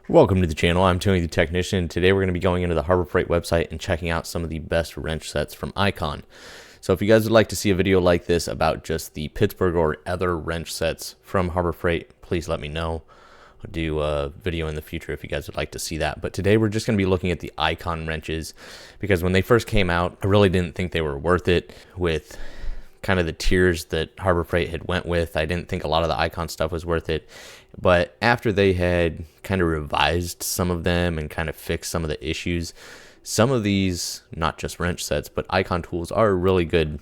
Welcome to the channel. I'm Tony the Technician. Today we're going to be going into the Harbor Freight website and checking out some of the best wrench sets from CONT. So if you guys would like to see a video like this about just the Pittsburgh or other wrench sets from Harbor Freight, please let me know. I'll do a video in the future if you guys would like to see that. But today we're just going to be looking at the CONT wrenches because when they first came out, I really didn't think they were worth it with kind of the tiers that Harbor Freight had went with. I didn't think a lot of the CONT stuff was worth it. But after they had kind of revised some of them and kind of fixed some of the issues, some of these, not just wrench sets, but CONT tools are a really good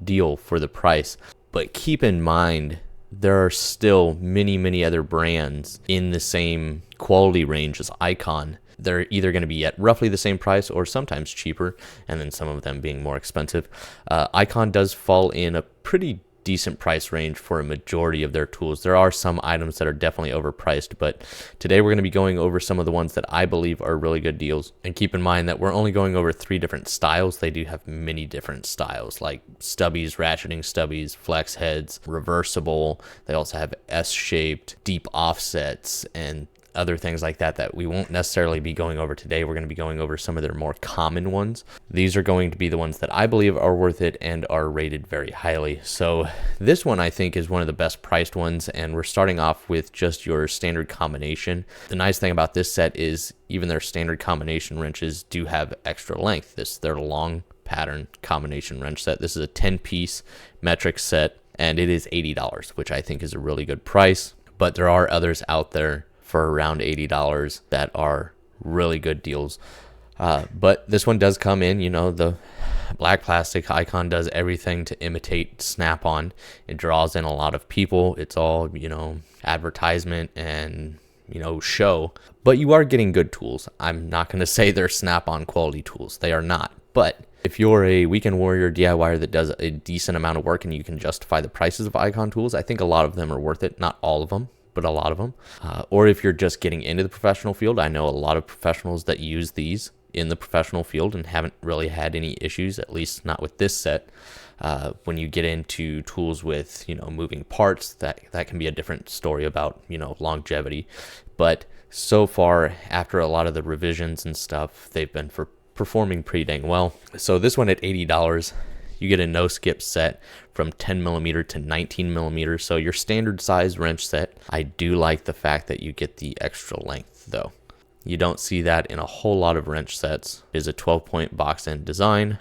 deal for the price. But keep in mind, there are still many other brands in the same quality range as CONT. They're either going to be at roughly the same price or sometimes cheaper, and then some of them being more expensive. CONT does fall in a pretty decent price range for a majority of their tools. There are some items that are definitely overpriced, but today we're going to be going over some of the ones that I believe are really good deals. And keep in mind that we're only going over 3 different styles. They do have many different styles like stubbies, ratcheting stubbies, flex heads, reversible. They also have S-shaped, deep offsets, and other things like that that we won't necessarily be going over today. We're going to be going over some of their more common ones. These are going to be the ones that I believe are worth it and are rated very highly. So this one I think is one of the best priced ones, and we're starting off with just your standard combination. The nice thing about this set is even their standard combination wrenches do have extra length. This their long pattern combination wrench set. This is a 10-piece metric set, and it is $80, which I think is a really good price. But there are others out there for around $80 that are really good deals. But this one does come in, the black plastic. CONT does everything to imitate Snap-on. It draws in a lot of people. It's all, advertisement and, show. But you are getting good tools. I'm not going to say they're Snap-on quality tools. They are not. But if you're a weekend warrior DIYer that does a decent amount of work and you can justify the prices of CONT tools, I think a lot of them are worth it. Not all of them, but a lot of them. Or if you're just getting into the professional field, I know a lot of professionals that use these in the professional field and haven't really had any issues, at least not with this set. When you get into tools with, moving parts, that can be a different story about, longevity. But so far, after a lot of the revisions and stuff, they've been performing pretty dang well. So this one at $80, you get a no skip set from 10 millimeter to 19 millimeter. So your standard size wrench set. I do like the fact that you get the extra length though. You don't see that in a whole lot of wrench sets. It is a 12-point box end design.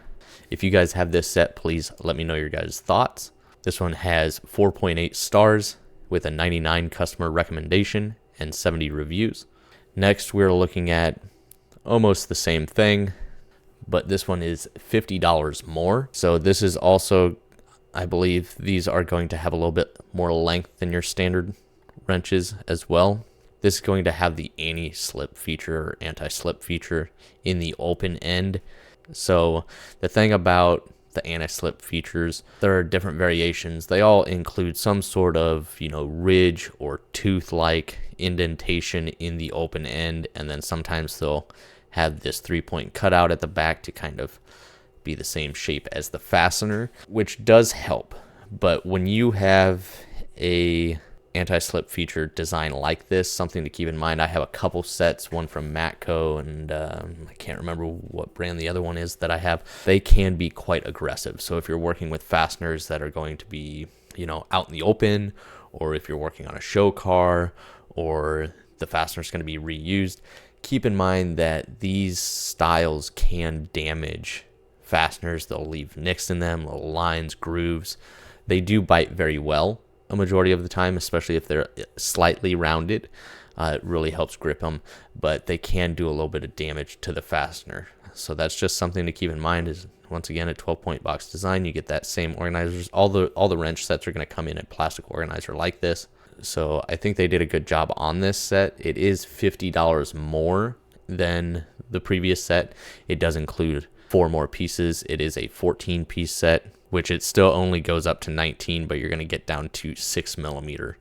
If you guys have this set, please let me know your guys' thoughts. This one has 4.8 stars with a 99 customer recommendation and 70 reviews. Next, we're looking at almost the same thing, but this one is $50 more. So this is also, I believe these are going to have a little bit more length than your standard wrenches as well. This is going to have the anti-slip feature or anti-slip feature in the open end. So the thing about the anti-slip features, there are different variations. They all include some sort of, ridge or tooth-like indentation in the open end, and then sometimes they'll have this 3-point cutout at the back to kind of be the same shape as the fastener, which does help. But when you have a anti-slip feature design like this, something to keep in mind, I have a couple sets, one from Matco and I can't remember what brand the other one is that I have. They can be quite aggressive. So if you're working with fasteners that are going to be, out in the open, or if you're working on a show car, or the fastener is going to be reused, keep in mind that these styles can damage fasteners. They'll leave nicks in them, little lines, grooves. They do bite very well a majority of the time, especially if they're slightly rounded. It really helps grip them, but they can do a little bit of damage to the fastener. So that's just something to keep in mind. Is once again a 12-point box design. You get that same organizers. All the wrench sets are going to come in a plastic organizer like this. So I think they did a good job on this set. It is $50 more than the previous set. It does include 4 more pieces. It is a 14-piece set, which it still only goes up to 19, but you're going to get down to 6 millimeter.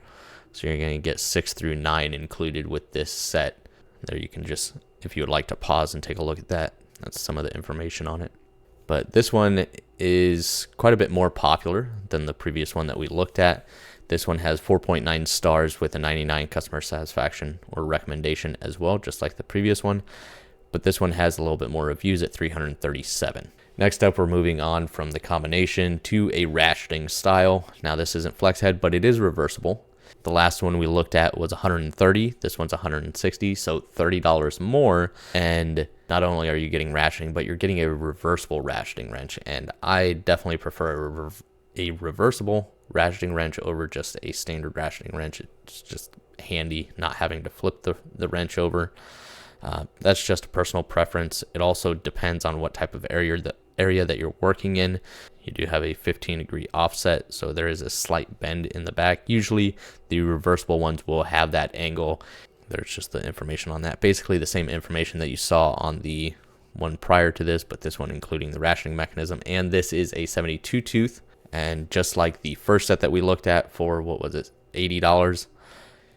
So you're going to get 6 through 9 included with this set. There you can just, if you would like to pause and take a look at that, that's some of the information on it. But this one is quite a bit more popular than the previous one that we looked at. This one has 4.9 stars with a 99 customer satisfaction or recommendation as well, just like the previous one. But this one has a little bit more reviews at 337. Next up, we're moving on from the combination to a ratcheting style. Now this isn't flex head, but it is reversible. The last one we looked at was 130. This one's 160, so $30 more. And not only are you getting ratcheting, but you're getting a reversible ratcheting wrench. And I definitely prefer a reversible ratcheting wrench over just a standard ratcheting wrench. It's just handy not having to flip the wrench over. That's just a personal preference. It also depends on what type of area that you're working in. You do have a 15-degree offset, so there is a slight bend in the back. Usually the reversible ones will have that angle. There's just the information on that. Basically the same information that you saw on the one prior to this, but this one including the ratcheting mechanism. And this is a 72 tooth. And just like the first set that we looked at for, what was it, $80,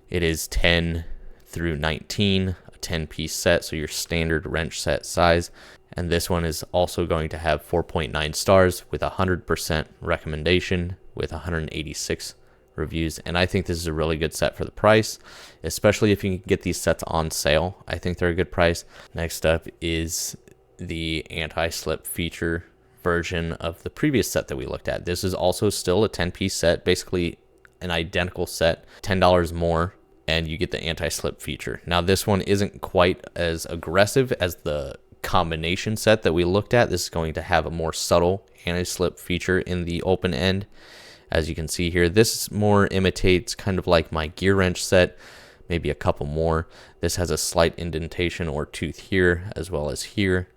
it is 10 through 19, a 10-piece set, so your standard wrench set size. And this one is also going to have 4.9 stars with 100% recommendation with 186 reviews. And I think this is a really good set for the price, especially if you can get these sets on sale. I think they're a good price. Next up is the anti-slip feature version of the previous set that we looked at. This is also still a 10-piece set, basically an identical set, $10 more, and you get the anti-slip feature. Now this one isn't quite as aggressive as the combination set that we looked at. This is going to have a more subtle anti-slip feature in the open end. As you can see here, this more imitates kind of like my gear wrench set, maybe a couple more. This has a slight indentation or tooth here as well as here,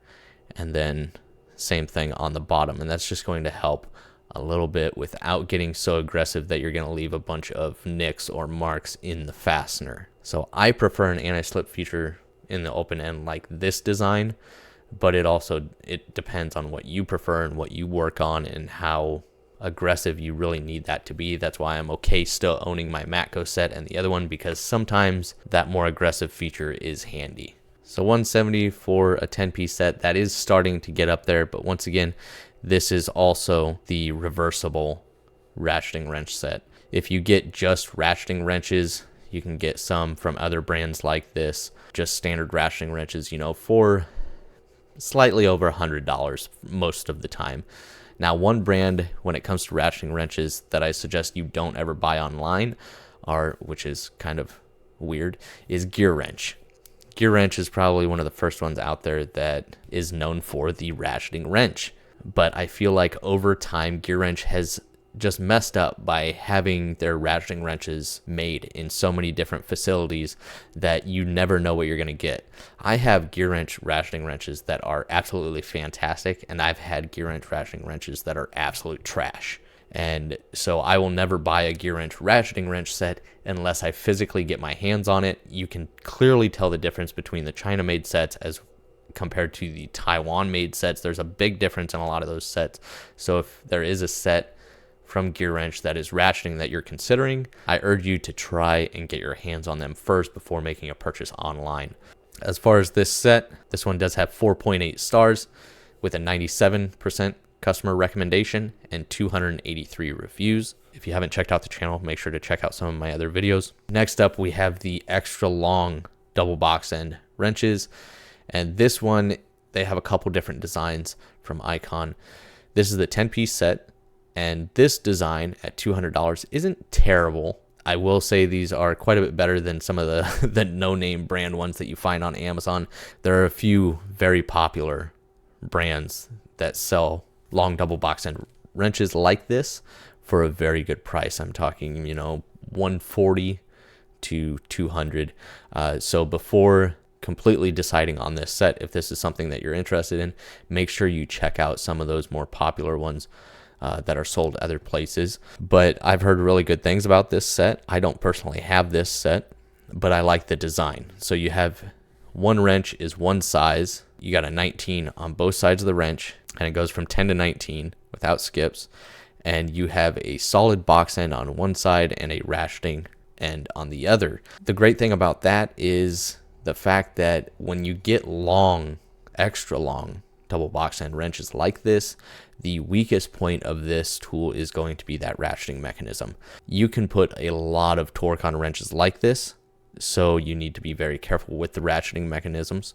and then same thing on the bottom. And that's just going to help a little bit without getting so aggressive that you're going to leave a bunch of nicks or marks in the fastener. So I prefer an anti-slip feature in the open end like this design, but it depends on what you prefer and what you work on and how aggressive you really need that to be. That's why I'm okay still owning my Matco set and the other one, because sometimes that more aggressive feature is handy. So 170 for a 10-piece set, that is starting to get up there, but once again, this is also the reversible ratcheting wrench set. If you get just ratcheting wrenches, you can get some from other brands like this, just standard ratcheting wrenches, for slightly over $100 most of the time. Now, one brand when it comes to ratcheting wrenches that I suggest you don't ever buy online, which is kind of weird, is Gear Wrench. Gear Wrench is probably one of the first ones out there that is known for the ratcheting wrench. But I feel like over time, Gear Wrench has just messed up by having their ratcheting wrenches made in so many different facilities that you never know what you're going to get. I have Gear Wrench ratcheting wrenches that are absolutely fantastic, and I've had Gear Wrench ratcheting wrenches that are absolute trash. And so I will never buy a Gear Wrench ratcheting wrench set unless I physically get my hands on it. You can clearly tell the difference between the China-made sets as compared to the Taiwan-made sets. There's a big difference in a lot of those sets. So if there is a set from Gear Wrench that is ratcheting that you're considering, I urge you to try and get your hands on them first before making a purchase online. As far as this set, this one does have 4.8 stars with a 97% customer recommendation and 283 reviews. If you haven't checked out the channel, make sure to check out some of my other videos. Next up, we have the extra long double box end wrenches. And this one, they have a couple different designs from Icon. This is the 10-piece set. And this design at $200 isn't terrible. I will say these are quite a bit better than some of the no-name brand ones that you find on Amazon. There are a few very popular brands that sell long double box end wrenches like this for a very good price. I'm talking, $140 to $200. So before completely deciding on this set, if this is something that you're interested in, make sure you check out some of those more popular ones that are sold other places. But I've heard really good things about this set. I don't personally have this set, but I like the design. So you have one wrench is one size. You got a 19 on both sides of the wrench, and it goes from 10 to 19 without skips. And you have a solid box end on one side and a ratcheting end on the other. The great thing about that is the fact that when you get long, extra long double box end wrenches like this, the weakest point of this tool is going to be that ratcheting mechanism. You can put a lot of torque on wrenches like this, so you need to be very careful with the ratcheting mechanisms.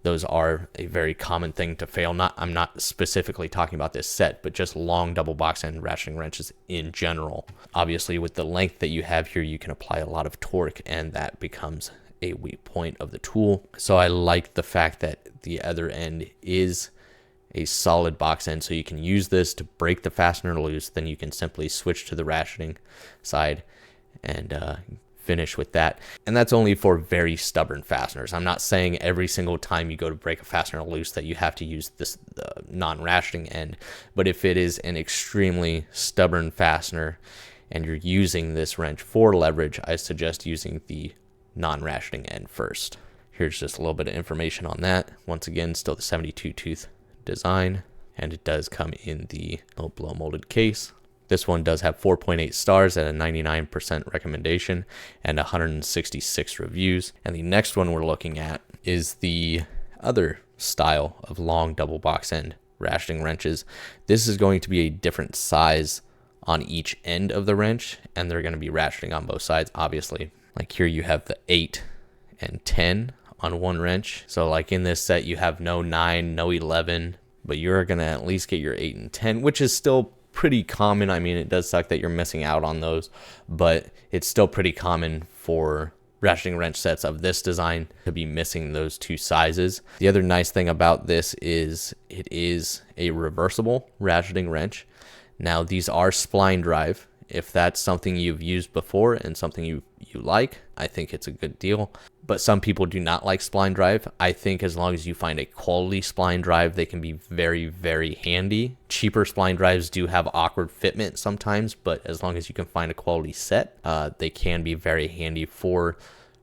Those are a very common thing to fail. I'm not specifically talking about this set, but just long double box end ratcheting wrenches in general. Obviously, with the length that you have here, you can apply a lot of torque, and that becomes a weak point of the tool. So I like the fact that the other end is a solid box end, so you can use this to break the fastener loose. Then you can simply switch to the ratcheting side and finish with that. And that's only for very stubborn fasteners. I'm not saying every single time you go to break a fastener loose that you have to use this non-ratcheting end, but if it is an extremely stubborn fastener and you're using this wrench for leverage, I suggest using the non-ratcheting end first. Here's just a little bit of information on that. Once again, still the 72 tooth design, and it does come in the little blow molded case. This one does have 4.8 stars at a 99% recommendation and 166 reviews. And the next one we're looking at is the other style of long double box end ratcheting wrenches. This is going to be a different size on each end of the wrench, and they're going to be ratcheting on both sides, obviously. Like here you have the 8 and 10 on one wrench. So like in this set, you have no 9, no 11, but you're going to at least get your 8 and 10, which is still pretty common. I mean, it does suck that you're missing out on those, but it's still pretty common for ratcheting wrench sets of this design to be missing those two sizes. The other nice thing about this is it is a reversible ratcheting wrench. Now these are spline drive. If that's something you've used before and something you like, I think it's a good deal. But some people do not like spline drive. I think as long as you find a quality spline drive, they can be very, very handy. Cheaper spline drives do have awkward fitment sometimes, but as long as you can find a quality set, they can be very handy for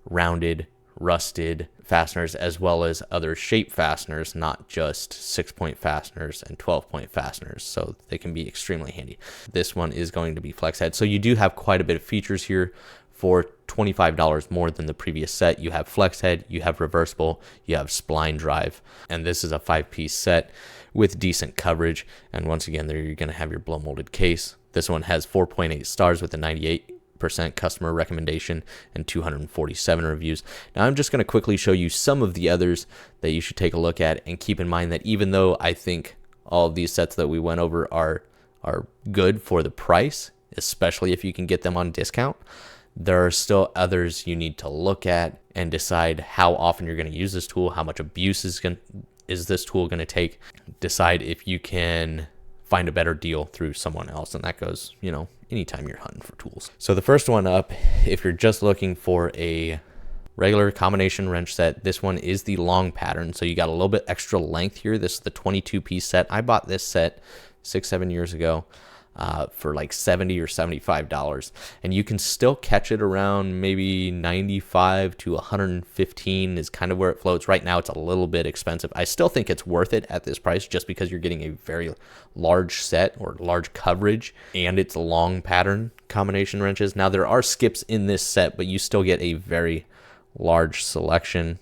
rounded, rusted fasteners, as well as other shape fasteners, not just 6-point fasteners and 12-point fasteners. So they can be extremely handy. This one is going to be flex head. So you do have quite a bit of features here for $25 more than the previous set. You have flex head, you have reversible, you have spline drive, and this is a 5-piece set with decent coverage. And once again, there you're going to have your blow molded case. This one has 4.8 stars with a 98% customer recommendation and 247 reviews. Now I'm just going to quickly show you some of the others that you should take a look at, and keep in mind that even though I think all of these sets that we went over are good for the price, especially if you can get them on discount, there are still others you need to look at and decide how often you're going to use this tool, how much abuse is this tool going to take, decide if you can find a better deal through someone else. And that goes, anytime you're hunting for tools. So the first one up, if you're just looking for a regular combination wrench set, this one is the long pattern. So you got a little bit extra length here. This is the 22-piece set. I bought this set 6-7 years ago for like $70 or $75, and you can still catch it around maybe 95 to 115 is kind of where it floats. Right now it's a little bit expensive. I still think it's worth it at this price, just because you're getting a very large set or large coverage, and it's long pattern combination wrenches. Now there are skips in this set, but you still get a very large selection.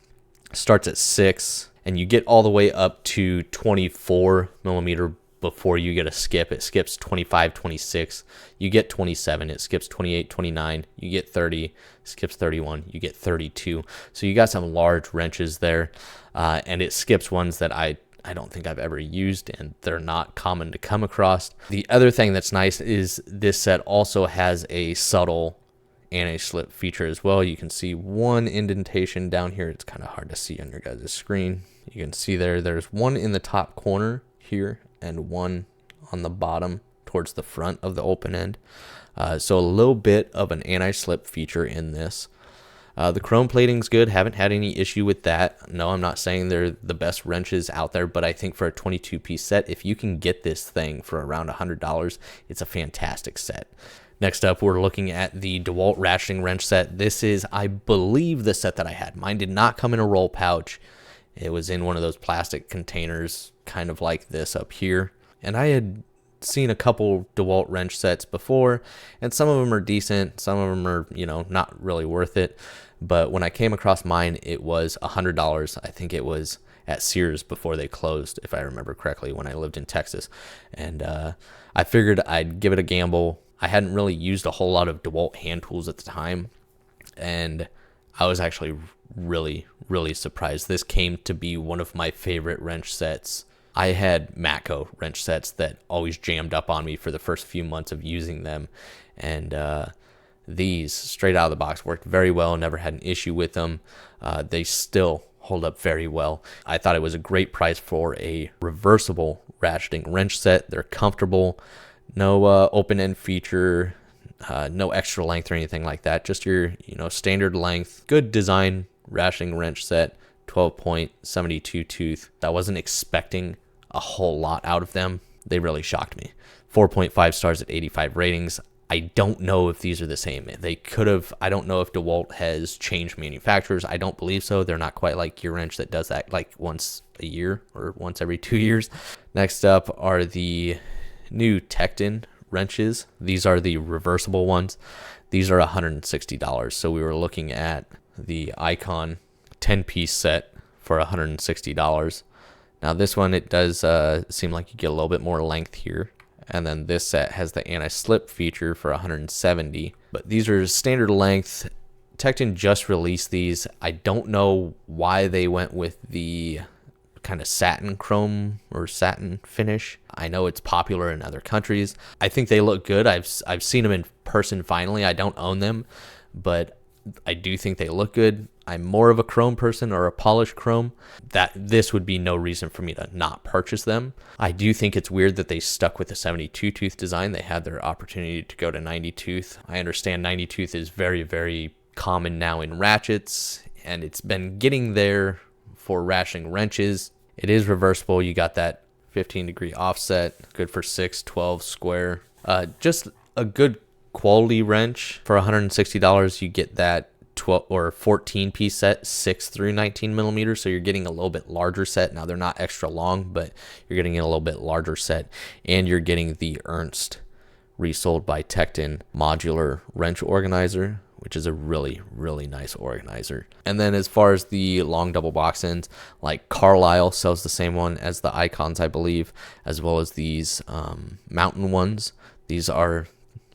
Starts at 6 and you get all the way up to 24 millimeter before you get a skip. It skips 25, 26, you get 27, it skips 28, 29, you get 30, skips 31, you get 32. So you got some large wrenches there, and it skips ones that I don't think I've ever used, and they're not common to come across. The other thing that's nice is this set also has a subtle anti-slip feature as well. You can see one indentation down here. It's kind of hard to see on your guys' screen. You can see there's one in the top corner here and one on the bottom towards the front of the open end. So a little bit of an anti-slip feature in this. The chrome plating's good. Haven't had any issue with that. No, I'm not saying they're the best wrenches out there, but I think for a 22-piece set, if you can get this thing for around $100, it's a fantastic set. Next up, we're looking at the DeWalt ratcheting wrench set. This is, I believe, the set that I had. Mine did not come in a roll pouch. It was in one of those plastic containers, kind of like this up here. And I had seen a couple DeWalt wrench sets before, and some of them are decent. Some of them are, not really worth it. but when I came across mine, it was $100. I think it was at Sears before they closed, if I remember correctly, when I lived in Texas. And I figured I'd give it a gamble. I hadn't really used a whole lot of DeWalt hand tools at the time, and I was actually really, really surprised. This came to be one of my favorite wrench sets. I had Matco wrench sets that always jammed up on me for the first few months of using them, and these straight out of the box worked very well. Never had an issue with them. They still hold up very well. I thought it was a great price for a reversible ratcheting wrench set. They're comfortable, no open end feature, no extra length or anything like that. Just your standard length, good design ratcheting wrench set. 12.72 tooth. I wasn't expecting a whole lot out of them. They really shocked me. 4.5 stars at 85 ratings. I don't know if these are the same. They could have. I don't know if DeWalt has changed manufacturers. I don't believe so. They're not quite like your wrench that does that like once a year or once every 2 years. Next up are the new Tecton wrenches. These are the reversible ones. These are $160. So we were looking at the Icon 10-piece set for $160. Now this one, it does seem like you get a little bit more length here. And then this set has the anti-slip feature for $170. But these are standard length. Tecton just released these. I don't know why they went with the kind of satin chrome or satin finish. I know it's popular in other countries. I think they look good. I've seen them in person finally. I don't own them, but I do think they look good. I'm more of a chrome person, or a polished chrome. That this would be no reason for me to not purchase them. I do think it's weird that they stuck with the 72 tooth design. They had their opportunity to go to 90 tooth. I understand 90 tooth is very, very common now in ratchets, and it's been getting there for ratcheting wrenches. It is reversible. You got that 15-degree offset, good for 6, 12 square. Just a good quality wrench. For $160, you get that 12 or 14 piece set, 6 through 19 millimeters. So you're getting a little bit larger set. Now they're not extra long, but you're getting a little bit larger set, and you're getting the Ernst resold by Tecton modular wrench organizer, which is a really, really nice organizer. And then as far as the long double box ends, like Carlisle sells the same one as the Icons, I believe, as well as these Mountain ones. These are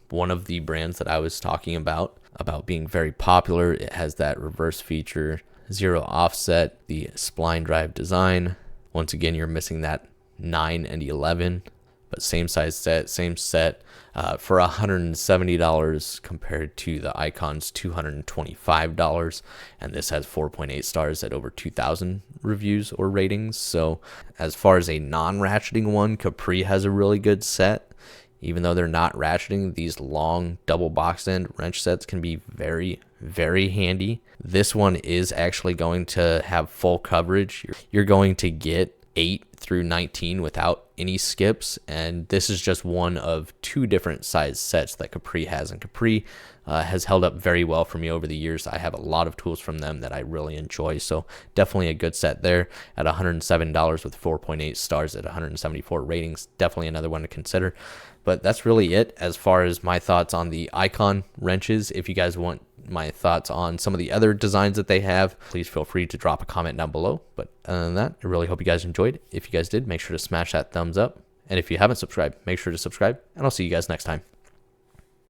one of the brands that I was talking about being very popular. It has that reverse feature, zero offset, the spline drive design. Once again, you're missing that 9 and 11, but same size set, same set, for $170 compared to the Icon's $225. And this has 4.8 stars at over 2,000 reviews or ratings. So as far as a non-ratcheting one, Capri has a really good set. Even though they're not ratcheting, these long double box end wrench sets can be very, very handy. This one is actually going to have full coverage. You're going to get 8 through 19 without any skips, and this is just one of 2 different size sets that Capri has, and Capri has held up very well for me over the years. I have a lot of tools from them that I really enjoy, so definitely a good set there at $107 with 4.8 stars at 174 ratings. Definitely another one to consider. But that's really it as far as my thoughts on the Icon wrenches. If you guys want my thoughts on some of the other designs that they have, please feel free to drop a comment down below. But other than that, I really hope you guys enjoyed. If you guys did, make sure to smash that thumbs up. And if you haven't subscribed, make sure to subscribe. And I'll see you guys next time.